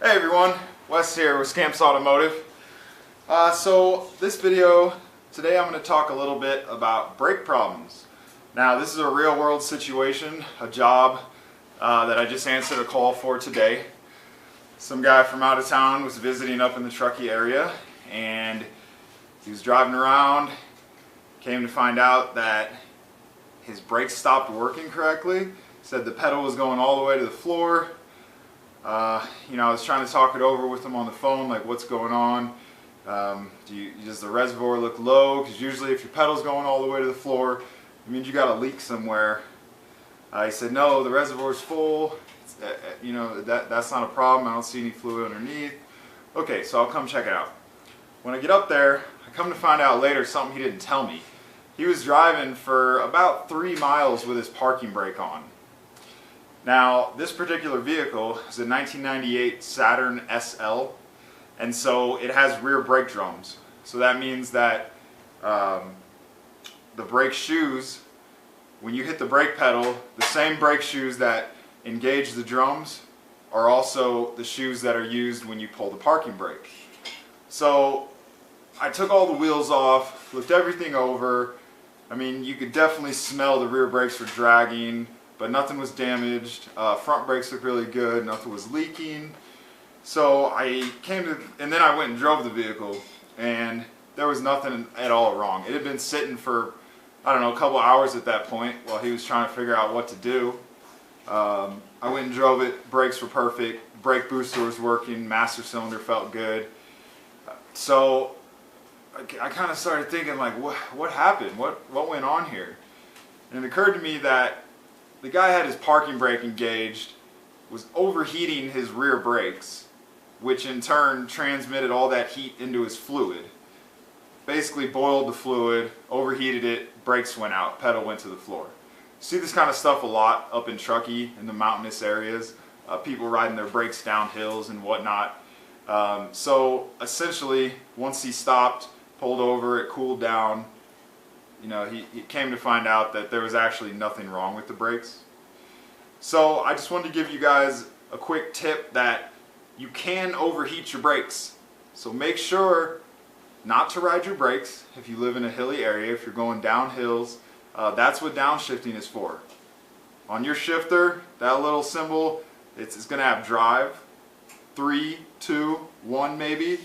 Hey everyone, Wes here with Scamps Automotive. So this video, today I'm going to talk a little bit about brake problems. Now this is a real world situation, a job that I just answered a call for today. Some guy from out of town was visiting up in the Truckee area and he was driving around, came to find out that his brakes stopped working correctly. Said the pedal was going all the way to the floor. I was trying to talk it over with him on the phone, like what's going on. Does the reservoir look low? Because usually if your pedal's going all the way to the floor, it means you got a leak somewhere. He said, no, the reservoir's full. That's not a problem. I don't see any fluid underneath. Okay, so I'll come check it out. When I get up there, I come to find out later something he didn't tell me. He was driving for about 3 miles with his parking brake on. Now, this particular vehicle is a 1998 Saturn SL, and so it has rear brake drums. So that means that the brake shoes, when you hit the brake pedal, the same brake shoes that engage the drums are also the shoes that are used when you pull the parking brake. So I took all the wheels off, looked everything over. I mean, you could definitely smell the rear brakes were dragging, but nothing was damaged. Front brakes look really good, nothing was leaking. So and then I went and drove the vehicle, and there was nothing at all wrong. It had been sitting for, I don't know, a couple hours at that point while he was trying to figure out what to do. I went and drove it, brakes were perfect, brake booster was working, master cylinder felt good. So I kind of started thinking, like, what happened? What went on here? And it occurred to me that the guy had his parking brake engaged, was overheating his rear brakes, which in turn transmitted all that heat into his fluid. Basically boiled the fluid, overheated it, brakes went out, pedal went to the floor. See this kind of stuff a lot up in Truckee, in the mountainous areas. People riding their brakes down hills and whatnot. So essentially, once he stopped, pulled over, it cooled down, he came to find out that there was actually nothing wrong with the brakes. So I just wanted to give you guys a quick tip that you can overheat your brakes. So make sure not to ride your brakes if you live in a hilly area, if you're going down hills. That's what downshifting is for. On your shifter, that little symbol, it's going to have drive, 3, 2, 1 maybe.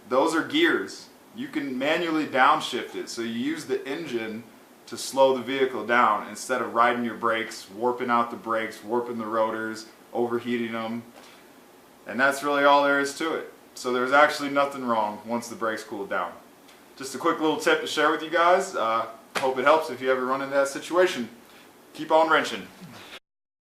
Those are gears. You can manually downshift it, so you use the engine to slow the vehicle down instead of riding your brakes, warping out the brakes, warping the rotors, overheating them. And that's really all there is to it. So there's actually nothing wrong once the brakes cooled down. Just a quick little tip to share with you guys. Hope it helps if you ever run into that situation. Keep on wrenching.